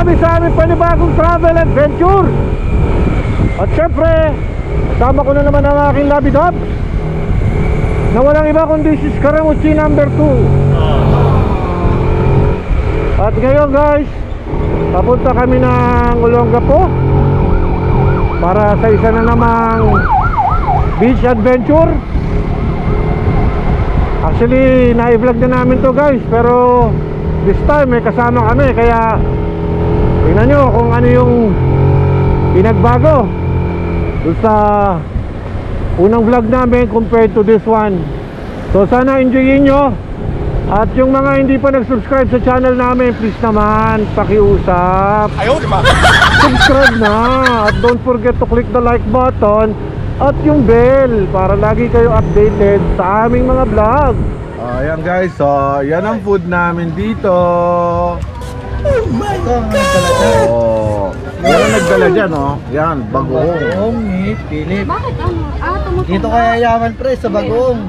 kami sa aming panibagong travel adventure. At syempre, kasama ko na naman ang aking Labi Dubs, na walang iba kundi si Scaramucci number 2. At ngayon guys, papunta kami ng Olongapo para sa isa na namang beach adventure. Actually, na-vlog na namin to guys, pero this time may kasama kami, kaya tingnan nyo kung ano yung pinagbago doon sa unang vlog namin compared to this one. So sana enjoyin nyo. At yung mga hindi pa nag-subscribe sa channel namin, please naman pakiusap, subscribe na. At don't forget to click the like button at yung bell para lagi kayo updated sa aming mga vlog. Ayan guys, so yan ang food namin dito. Oh my God! Oh, yan ang nagdala dyan, oh. Yan, bagoong. Bagoong ni Philip. Bakit ano? Tumutubo. Dito kaya yaman pre, sa bagoong.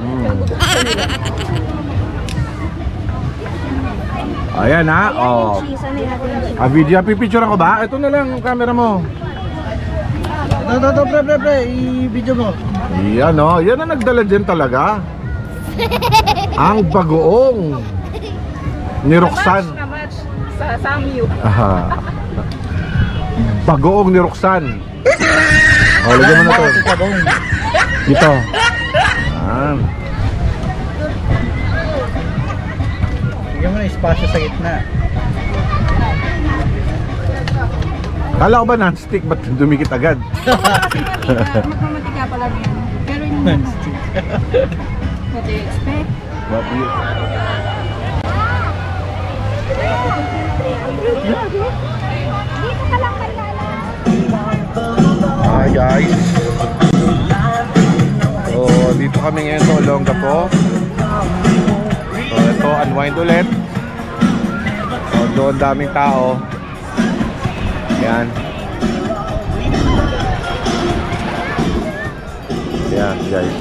Ayan ha, oh. Video, pipicturean ko ba? Ito na lang ang camera mo. Ito, pre, i-video mo. Yan oh, yan ang nagdala dyan talaga. Ang bagoong ni Roxanne. Sa Samyu. Aha. Bagoong ni Roxanne. Oh, lagyan mo na to. Dito. Ah. Bigyan mo na espasyo sa gitna. Kala ko ba non-stick, ba't dumikit agad? Magmamatika pala yan. Pero yung what do you expect? What do you... Dito ka lang kalala. Hi guys. So dito kami ngayon sa Olongapo. So ito, unwind ulit. So doon daming tao. Yan. Yan guys.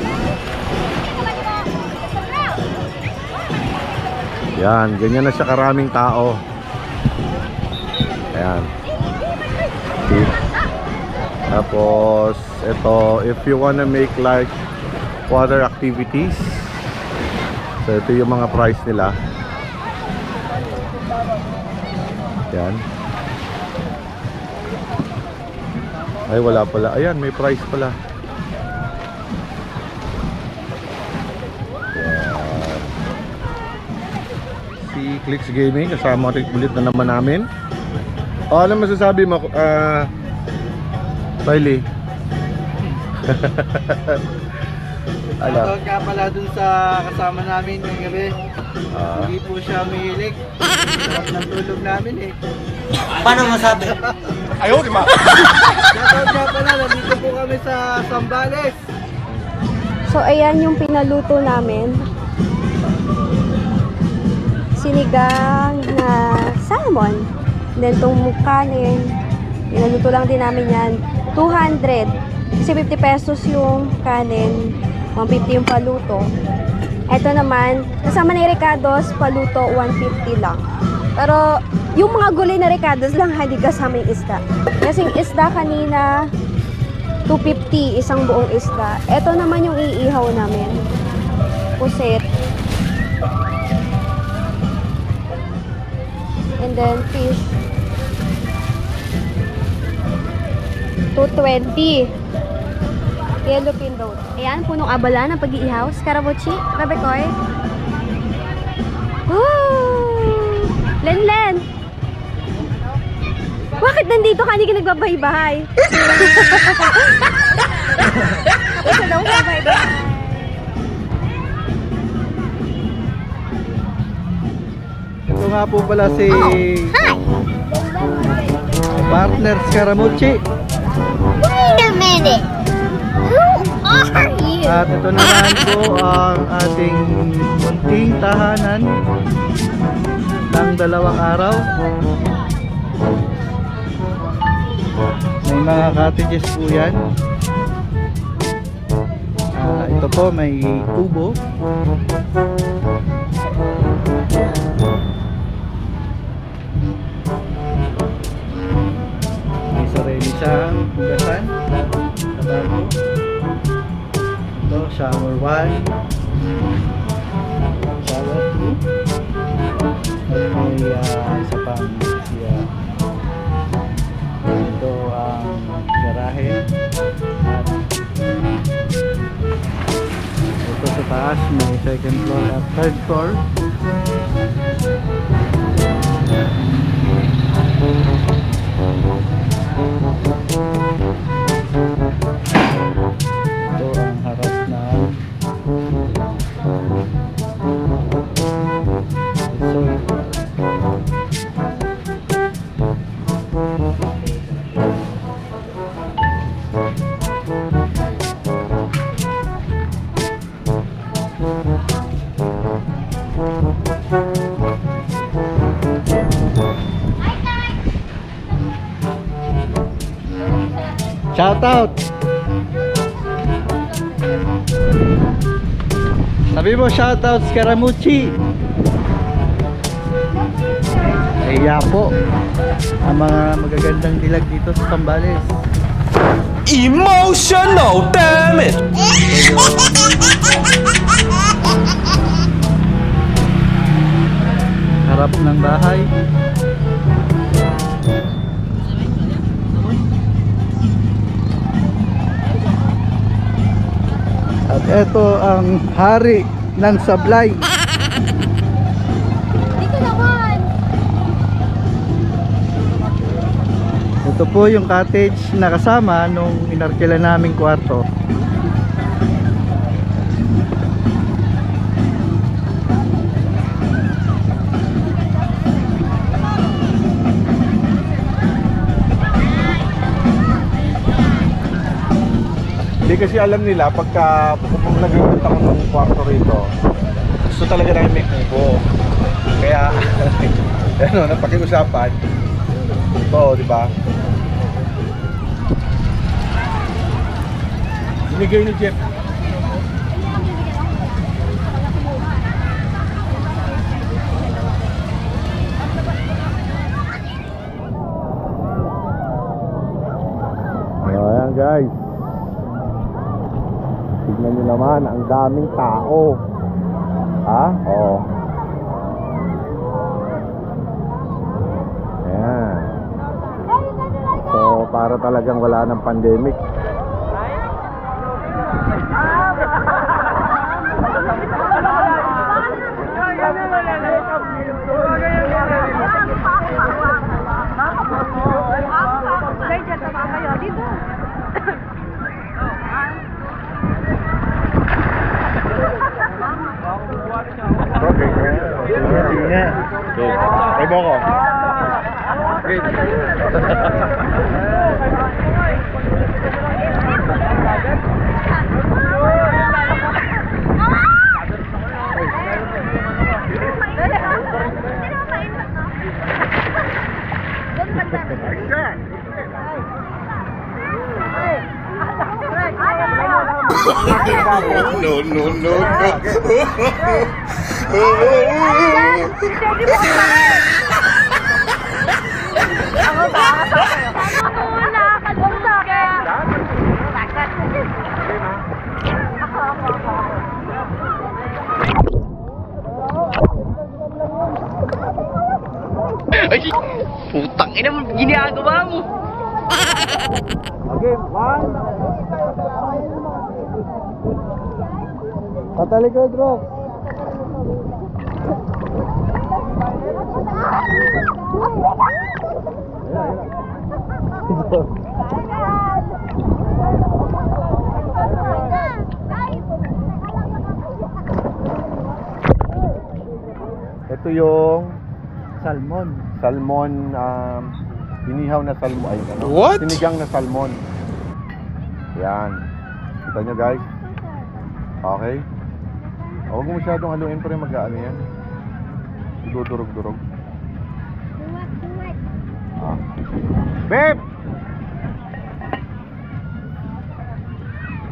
Yan, ganyan na siya karaming tao. Ayan. See? Tapos ito, if you wanna make like water activities, so ito yung mga price nila. Yan. Ay wala pala, ayan may price pala. Yan. Si Clicks Gaming, kasama ulit na naman namin. Ano masasabi mo, Riley? Ala. Ito ka pala dun sa kasama namin ngayong gabi. Hindi po siya mahilig. Sarap ng tulog namin eh. Paano masabi? Ayaw, di ba? Shoutout nga pala, nandito po kami sa Zambales. So ayan yung pinaluto namin. Sinigang na salmon. Then itong kanin, pinaluto lang din namin yan. 200. Kasi 50 pesos yung kanin, 150 yung paluto. Ito naman, kasama na yung Ricardo's, paluto 150 lang. Pero yung mga gulay na Ricardo's lang, hindi kasama yung isda. Kasi yung isda kanina, 250, isang buong isda. Ito naman yung iihaw namin. Pusit. And then fish. 220. Yellow pin road. Ayan, punong abala ng pag-iihaw. Scaramucci, Rabecoy. Woo! Len! Bakit nandito ka? Hindi ka nagbabahay-bahay. Tapos na daw bahay-bahay. Ito nga po pala si partner Scaramucci. Wait a minute. Who are you? At ito naman po ang ating munting tahanan ng 2 araw. May mga cottages po yan. Ito po may kubo. 1, shower 2, at may isa pang siya. Ito ang garahe. At ito sa taas may second floor at third floor. Ito ang harap ng resort. Shout out. Sabi mo shout out Scaramucci. Kaya po ang mga magagandang dilag dito sa Zambales. Emotional, damn it! Harap ng bahay. At ito ang hari ng sablay. Dito naman. Ito po yung cottage na kasama nung inarkila naming kwarto. Hindi kasi alam nila pagka kung nag-rent ako ng kwarto rito, gusto talaga namin may kubo. Kaya ano, napakiusapan. Ito, di ba? Binigay ni Jeff. Ayan guys. Tignan nyo naman, ang daming tao. Ha? Oo. Ayan. So, para talagang wala ng pandemic. Okay. Sige. Ay mo ko. No, no, no, Ay, putang ina mo, ginagawa mo. Okay, 1. Patalikod, bro. Ito yung Salmon. inihaw na salmon. Ay, ano? What? Sinigang na salmon. Yan. Kita nyo guys. Okay. Huwag mo masyadong haluin pa rin mag-ano yan. Dudurog-durog. Ah. Babe!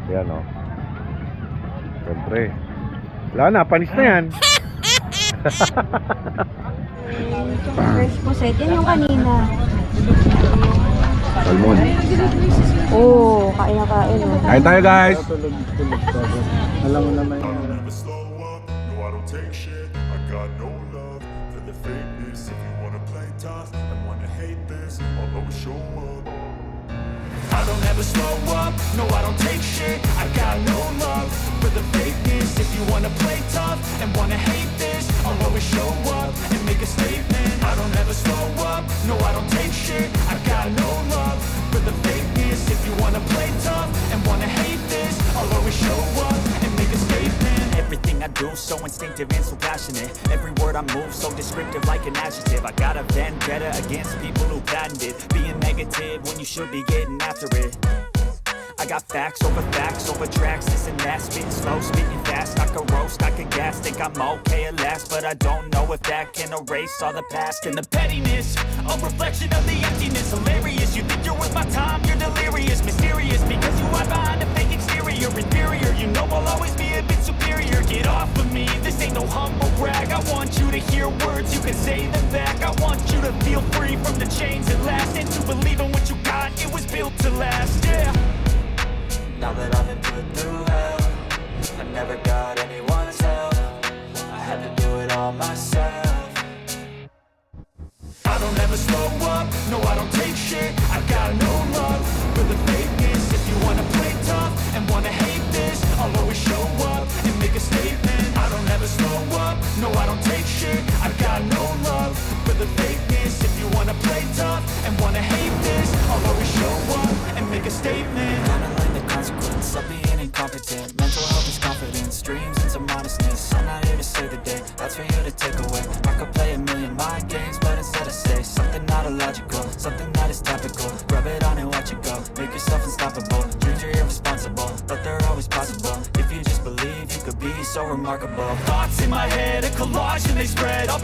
Yan o. Siyempre. Wala na, panis na yan. Tsaka fresh po set. Yan yung kanina. Salmon. Oh, kain na kain. Oh. Kain tayo guys. Alam mo naman yun. Never slow up, no I don't take shit. I got no love for the fakeness. If you wanna play tough and wanna hate this, I'll always show up. I don't ever slow up, no I don't take shit. I got no love for the fakeness. If you wanna play tough and wanna hate this, I'll always show up and make a statement. I don't ever slow up, no I don't take shit. I got no love for the fakeness. If you wanna play tough and wanna hate this, I'll always show up and make a statement. Everything I do so instinctive and so passionate. Every word I move so descriptive like an adjective. I got a vendetta against people who patented being negative when you should be getting after it. I got facts over tracks, this and that. Spitting slow, speaking fast, I can roast, I can gas. Think I'm okay at last, but I don't know if that can erase all the past. And the pettiness, a reflection of the emptiness. Hilarious, you think you're worth my time, you're delirious. Mysterious, because you hide behind a fake exterior. Inferior, you know I'll always be a bit superior. Get off of me, this ain't no humble brag. I want you to hear words, you can say them back. I want you to feel free from the chains that last, and to believe in what you got, it was built to last, yeah. Now that I've been put through hell, I never got anyone's help. I had to do it all myself. I don't ever slow up, no I don't take shit. I got no love for the fakeness. If you wanna play tough and wanna hate this, I'll always show up and make a statement. I don't ever slow up, no I don't take shit. I got no love for the fakeness. If you wanna play tough and wanna hate this, I'll always show up and make a statement. Gonna learn the consequence of being incompetent. Mental health is confidence, dreams and some modestness. I'm not here to save the day, that's for you to take away. I could play a million mind games, but instead I say something not illogical, something that is topical. Rub it on and watch it go, make yourself unstoppable. Dreams are irresponsible, but they're always possible. If you just believe, you could be so remarkable. Thoughts in my head, a collage and they spread. I'll be